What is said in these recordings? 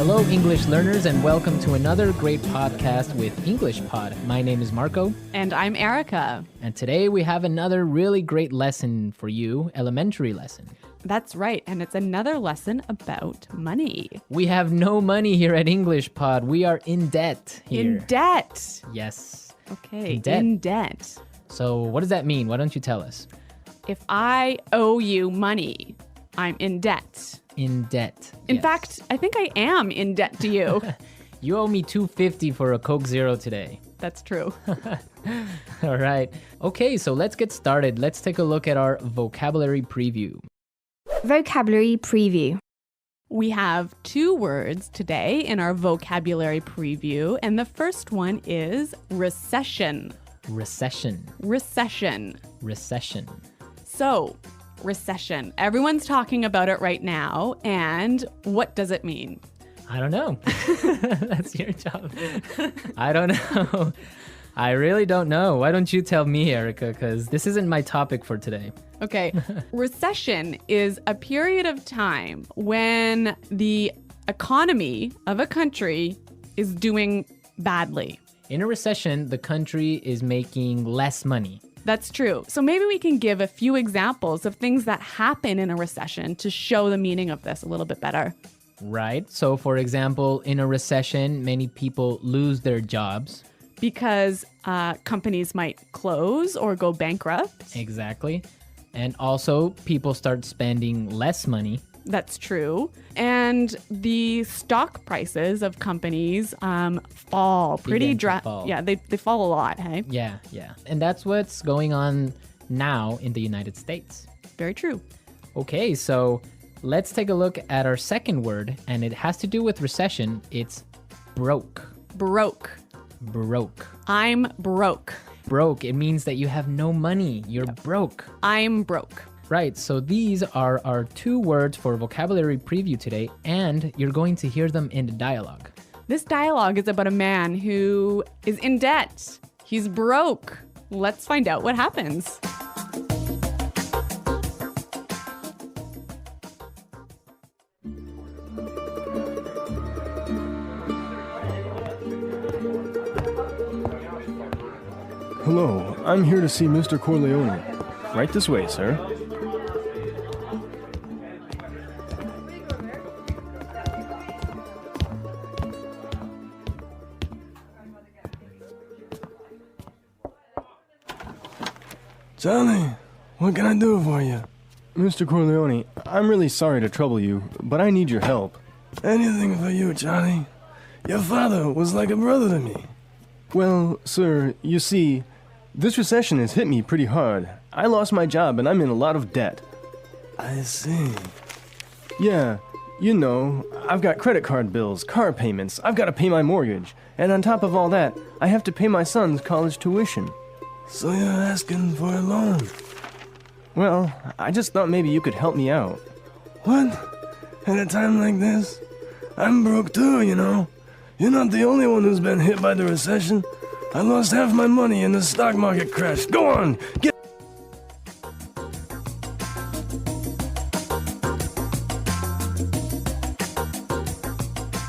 Hello, English learners, and welcome to another great podcast with English Pod. My name is Marco. And I'm Erica. And today we have another really great lesson for you, elementary lesson. That's right, and it's another lesson about money. We have no money here at English Pod. We are in debt here. In debt. Yes. Okay, in debt. So what does that mean? Why don't you tell us? If I owe you money, I'm in debt. In debt. In fact, I think I am in debt to you. You owe me $2.50 for a Coke Zero today. That's true. All right. Okay, so let's get started. Let's take a look at our vocabulary preview. Vocabulary preview. We have 2 words today in our vocabulary preview, and the first one is recession. Recession. Recession. Recession. So, recession. Everyone's talking about it right now, and what does it mean? I don't know. That's your job. I don't know. I really don't know. Why don't you tell me, Erica, because this isn't my topic for today. Okay. Recession is a period of time when the economy of a country is doing badly. In a recession, the country is making less money. That's true. So maybe we can give a few examples of things that happen in a recession to show the meaning of this a little bit better. Right. So, for example, in a recession, many people lose their jobs. Because companies might close or go bankrupt. Exactly. And also, people start spending less money. That's true. And the stock prices of companies fall pretty fall. Yeah, they fall a lot, hey? Yeah. And that's what's going on now in the United States. Very true. Okay, so let's take a look at our second word, and it has to do with recession. It's broke. Broke. Broke. I'm broke. Broke, it means that you have no money. You're broke. I'm broke. Right, so these are our 2 words for vocabulary preview today, and you're going to hear them in the dialogue. This dialogue is about a man who is in debt. He's broke. Let's find out what happens. Hello, I'm here to see Mr. Corleone. Right this way, sir. Charlie, what can I do for you? Mr. Corleone, I'm really sorry to trouble you, but I need your help. Anything for you, Charlie. Your father was like a brother to me. Well, sir, you see, this recession has hit me pretty hard. I lost my job and I'm in a lot of debt. I see. Yeah, you know, I've got credit card bills, car payments, I've got to pay my mortgage, and on top of all that, I have to pay my son's college tuition. So you're asking for a loan? Well, I just thought maybe you could help me out. What? At a time like this? I'm broke too, you know. You're not the only one who's been hit by the recession. I lost half my money in the stock market crash. Go on, get...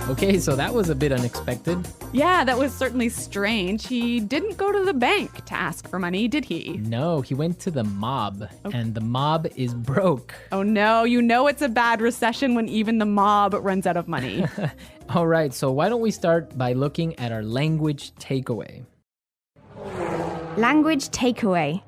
Okay, so that was a bit unexpected. Yeah, that was certainly strange. He didn't go to the bank to ask for money, did he? No, he went to the mob, and the mob is broke. Oh no, you know it's a bad recession when even the mob runs out of money. All right, so why don't we start by looking at our language takeaway? Language takeaway.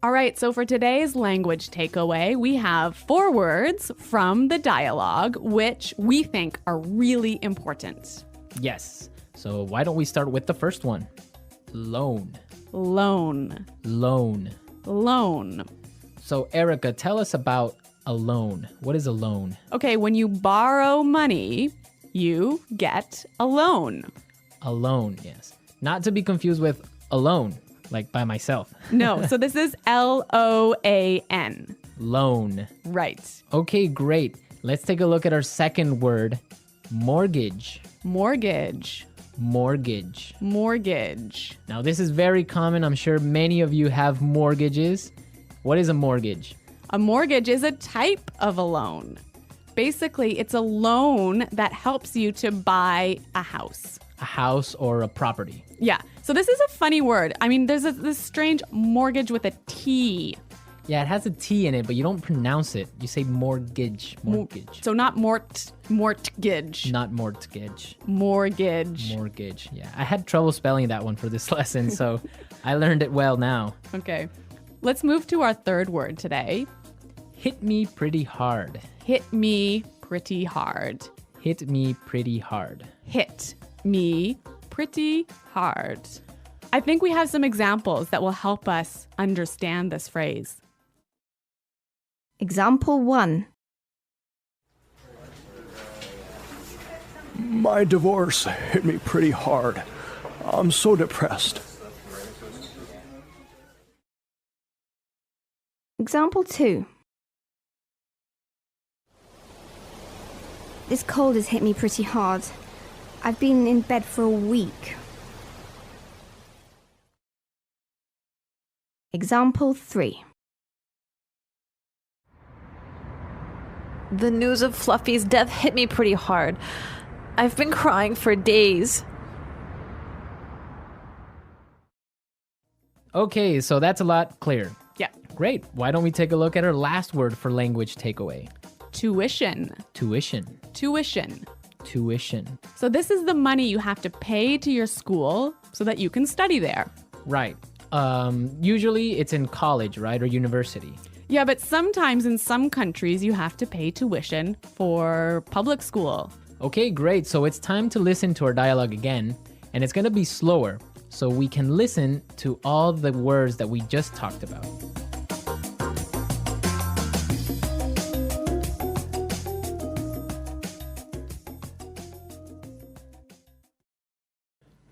All right, so for today's language takeaway, we have 4 words from the dialogue, which we think are really important. Yes, so why don't we start with the first one? Loan. Loan. Loan. Loan. So Erica, tell us about a loan. What is a loan? Okay, when you borrow money, you get a loan. A loan, yes. Not to be confused with alone, like by myself. No, so this is L-O-A-N. Loan. Right. Okay, great. Let's take a look at our second word, mortgage. Mortgage. Mortgage. Mortgage. Now, this is very common. I'm sure many of you have mortgages. What is a mortgage? A mortgage is a type of a loan. Basically, it's a loan that helps you to buy a house. A house or a property. Yeah. So this is a funny word. I mean, there's this strange mortgage with a T. Yeah, it has a T in it, but you don't pronounce it. You say mortgage. Mortgage. So not mortgage. Not mortgage. Mortgage. Mortgage. Yeah. I had trouble spelling that one for this lesson, so I learned it well now. Okay. Let's move to our third word today. Hit me pretty hard. Hit me pretty hard. Hit me pretty hard. Hit me pretty hard. I think we have some examples that will help us understand this phrase. Example 1. My divorce hit me pretty hard. I'm so depressed. Example 2. This cold has hit me pretty hard. I've been in bed for a week. Example 3. The news of Fluffy's death hit me pretty hard. I've been crying for days. Okay, so that's a lot clearer. Yeah. Great. Why don't we take a look at our last word for language takeaway? Tuition. Tuition. Tuition. Tuition. So this is the money you have to pay to your school so that you can study there. Right. Usually it's in college, right? Or university. Yeah, but sometimes in some countries you have to pay tuition for public school. Okay, great. So it's time to listen to our dialogue again, and it's going to be slower so we can listen to all the words that we just talked about.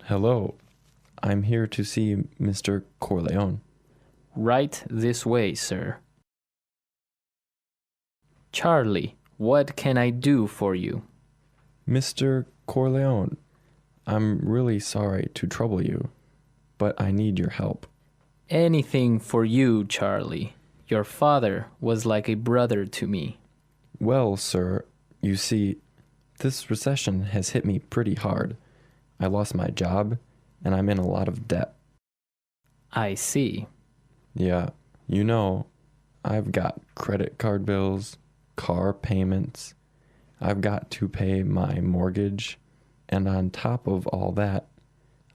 Hello, I'm here to see Mr. Corleone. Right this way, sir. Charlie, what can I do for you? Mr. Corleone, I'm really sorry to trouble you, but I need your help. Anything for you, Charlie. Your father was like a brother to me. Well, sir, you see, this recession has hit me pretty hard. I lost my job, and I'm in a lot of debt. I see. Yeah, you know, I've got credit card bills, car payments. I've got to pay my mortgage, and on top of all that,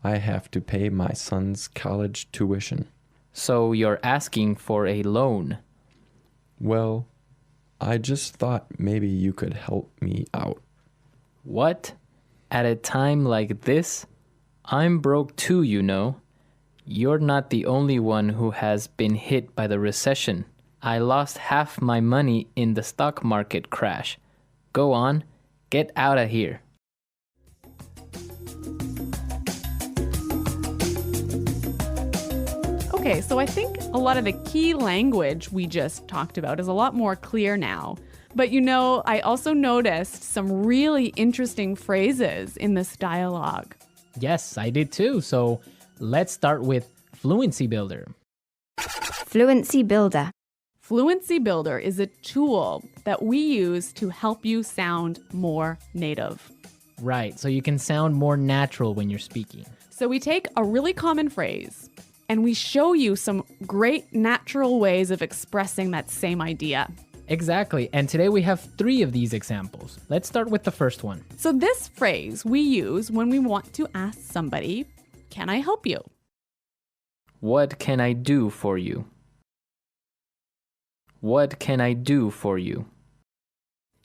I have to pay my son's college tuition. So you're asking for a loan? Well, I just thought maybe you could help me out. What? At a time like this? I'm broke too, you know. You're not the only one who has been hit by the recession. I lost half my money in the stock market crash. Go on, get out of here. Okay, so I think a lot of the key language we just talked about is a lot more clear now. But you know, I also noticed some really interesting phrases in this dialogue. Yes, I did too. So let's start with Fluency Builder. Fluency Builder. Fluency Builder is a tool that we use to help you sound more native. Right, so you can sound more natural when you're speaking. So we take a really common phrase and we show you some great natural ways of expressing that same idea. Exactly, and today we have 3 of these examples. Let's start with the first one. So this phrase we use when we want to ask somebody, "Can I help you?" What can I do for you? What can I do for you?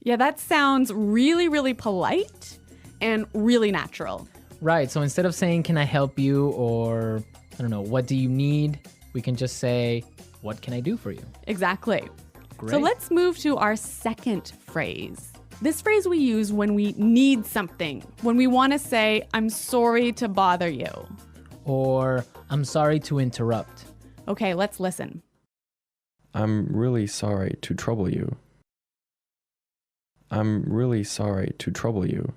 Yeah, that sounds really, really polite and really natural. Right, so instead of saying, can I help you, or, I don't know, what do you need? We can just say, what can I do for you? Exactly. Great. So let's move to our second phrase. This phrase we use when we need something, when we want to say, I'm sorry to bother you. Or, I'm sorry to interrupt. Okay, let's listen. I'm really sorry to trouble you. I'm really sorry to trouble you.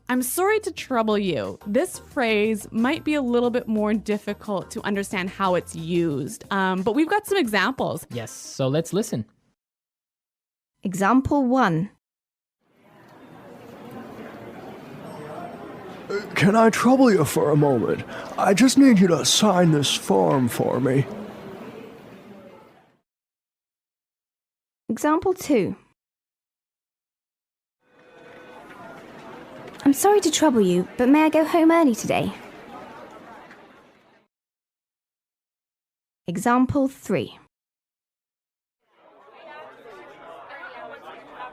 I'm sorry to trouble you. This phrase might be a little bit more difficult to understand how it's used, but we've got some examples. Yes, so let's listen. Example 1. Can I trouble you for a moment? I just need you to sign this form for me. Example 2. I'm sorry to trouble you, but may I go home early today? Example 3.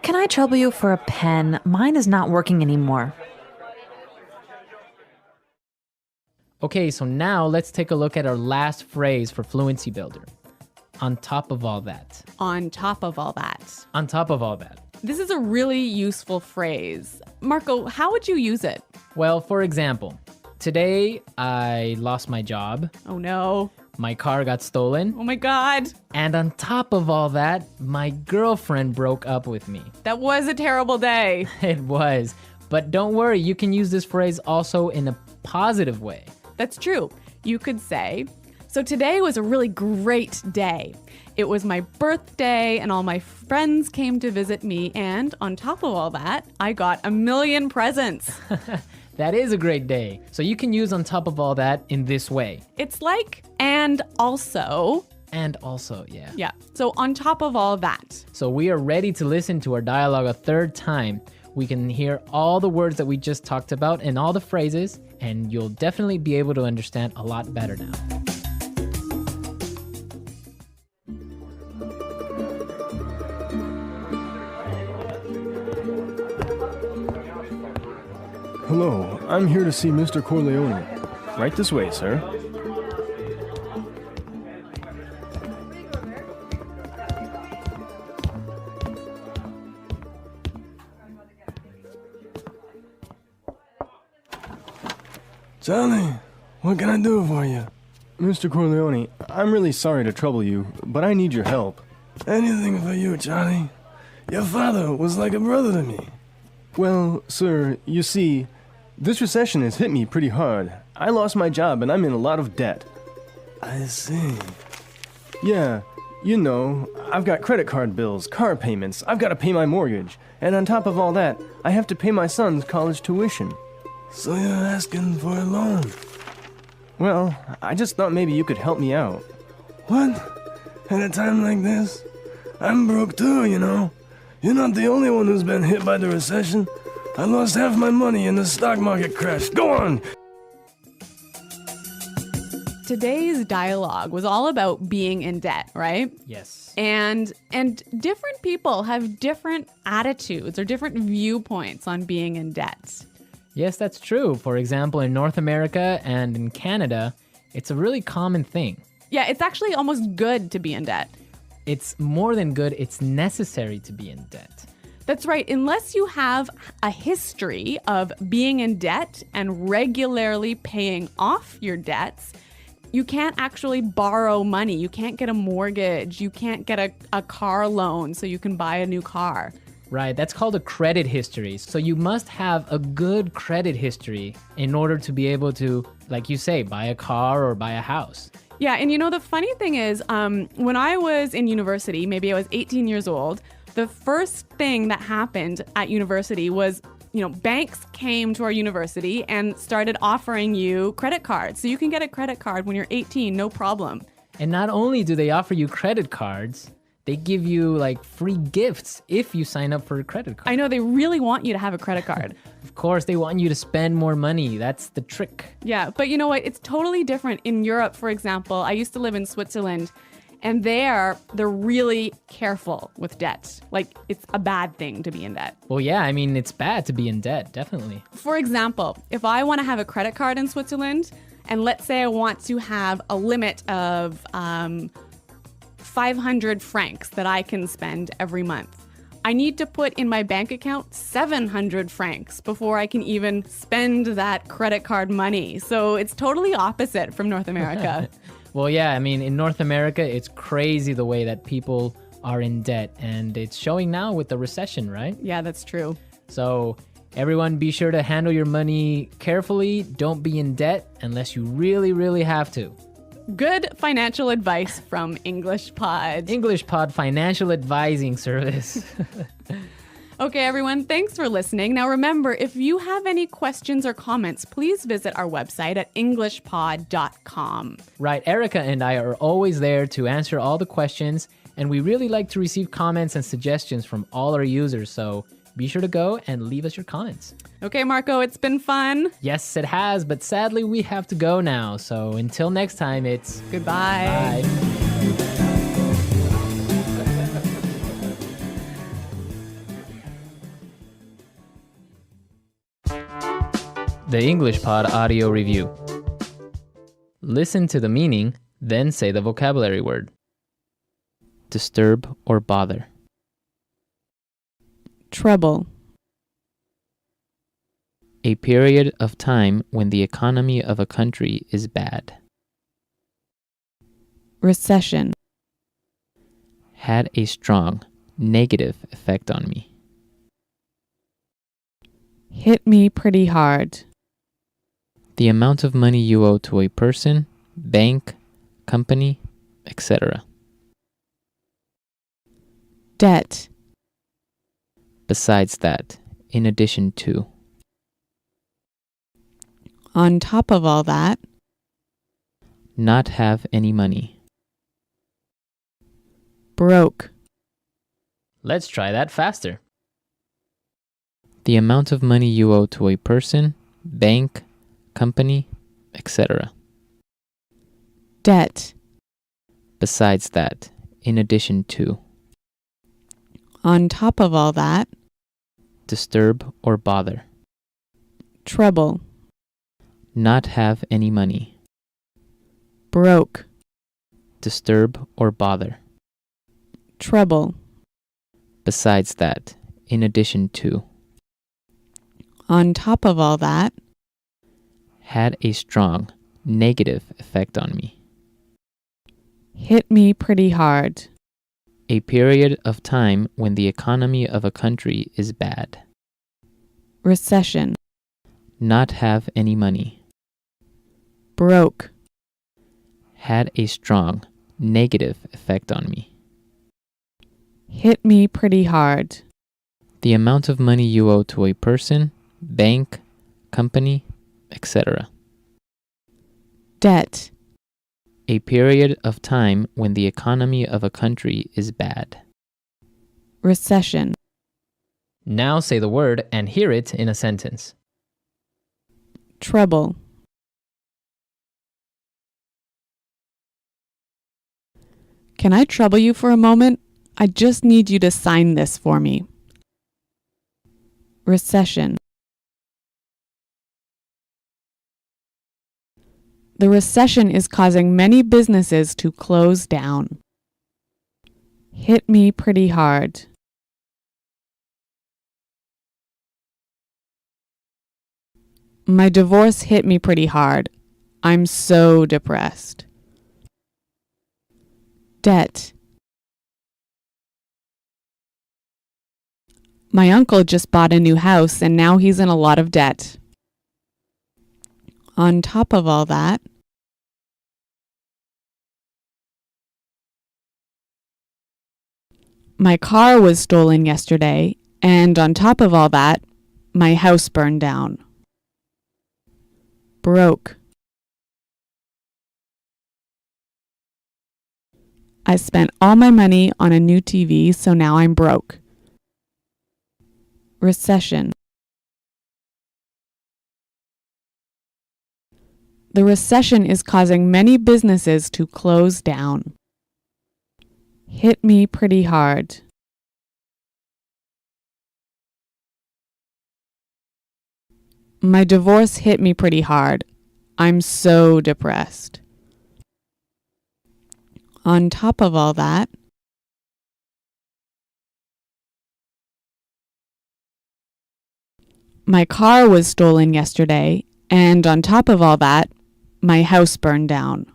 Can I trouble you for a pen? Mine is not working anymore. Okay, so now let's take a look at our last phrase for Fluency Builder. On top of all that. On top of all that. On top of all that. This is a really useful phrase. Marco, how would you use it? Well, for example, today I lost my job, Oh no. my car got stolen, Oh my God. and on top of all that, my girlfriend broke up with me. That was a terrible day. It was. But don't worry, you can use this phrase also in a positive way. That's true. You could say, so today was a really great day. It was my birthday and all my friends came to visit me, and on top of all that, I got 1,000,000 presents. That is a great day. So you can use on top of all that in this way. It's like, and also. And also, yeah. Yeah, so on top of all that. So we are ready to listen to our dialogue a third time. We can hear all the words that we just talked about and all the phrases, and you'll definitely be able to understand a lot better now. Hello, I'm here to see Mr. Corleone. Right this way, sir. Charlie, what can I do for you? Mr. Corleone, I'm really sorry to trouble you, but I need your help. Anything for you, Charlie. Your father was like a brother to me. Well, sir, you see, this recession has hit me pretty hard. I lost my job and I'm in a lot of debt. I see. Yeah, you know, I've got credit card bills, car payments, I've got to pay my mortgage, and on top of all that, I have to pay my son's college tuition. So you're asking for a loan? Well, I just thought maybe you could help me out. What? At a time like this? I'm broke too, you know. You're not the only one who's been hit by the recession. I lost half my money in the stock market crash. Go on! Today's dialogue was all about being in debt, right? Yes. And different people have different attitudes or different viewpoints on being in debt. Yes, that's true. For example, in North America and in Canada, it's a really common thing. Yeah, it's actually almost good to be in debt. It's more than good, it's necessary to be in debt. That's right. Unless you have a history of being in debt and regularly paying off your debts, you can't actually borrow money. You can't get a mortgage. You can't get a car loan so you can buy a new car. Right, that's called a credit history. So you must have a good credit history in order to be able to, like you say, buy a car or buy a house. Yeah, and you know, the funny thing is, when I was in university, maybe I was 18 years old, the first thing that happened at university was, you know, banks came to our university and started offering you credit cards. So you can get a credit card when you're 18, no problem. And not only do they offer you credit cards, they give you like free gifts if you sign up for a credit card. I know, they really want you to have a credit card. Of course, they want you to spend more money. That's the trick. Yeah, but you know what? It's totally different. In Europe, for example, I used to live in Switzerland, and they're really careful with debt. Like, it's a bad thing to be in debt. Well, yeah, I mean, it's bad to be in debt, definitely. For example, if I want to have a credit card in Switzerland, and let's say I want to have a limit of 500 francs that I can spend every month, I need to put in my bank account 700 francs before I can even spend that credit card money. So it's totally opposite from North America. Well, yeah, I mean, in North America, it's crazy the way that people are in debt, and it's showing now with the recession, right? Yeah, that's true. So everyone, be sure to handle your money carefully. Don't be in debt unless you really, really have to. Good financial advice from English Pod. English Pod Financial Advising Service. Okay, everyone, thanks for listening. Now remember, if you have any questions or comments, please visit our website at englishpod.com. Right, Erica and I are always there to answer all the questions, and we really like to receive comments and suggestions from all our users, so be sure to go and leave us your comments. Okay, Marco, it's been fun. Yes, it has, but sadly we have to go now, so until next time, it's Goodbye. bye. The English Pod Audio Review. Listen to the meaning, then say the vocabulary word. Disturb or bother. Trouble. A period of time when the economy of a country is bad. Recession. Had a strong negative effect on me. Hit me pretty hard. The amount of money you owe to a person, bank, company, etc. Debt. Besides that, in addition to. On top of all that. Not have any money. Broke. Let's try that faster. The amount of money you owe to a person, bank, company, etc. Debt. Besides that, in addition to. On top of all that. Disturb or bother. Trouble. Not have any money. Broke. Disturb or bother. Trouble. Besides that, in addition to. On top of all that. Had a strong negative effect on me. Hit me pretty hard. A period of time when the economy of a country is bad. Recession. Not have any money. Broke. Had a strong negative effect on me. Hit me pretty hard. The amount of money you owe to a person, bank, company, etc. Debt. A period of time when the economy of a country is bad. Recession. Now say the word and hear it in a sentence. Trouble. Can I trouble you for a moment? I just need you to sign this for me. Recession. The recession is causing many businesses to close down. Hit me pretty hard. My divorce hit me pretty hard. I'm so depressed. Debt. My uncle just bought a new house and now he's in a lot of debt. On top of all that, my car was stolen yesterday, and on top of all that, my house burned down. Broke. I spent all my money on a new TV, so now I'm broke. Recession. The recession is causing many businesses to close down. Hit me pretty hard. My divorce hit me pretty hard. I'm so depressed. On top of all that, my car was stolen yesterday, and on top of all that, my house burned down.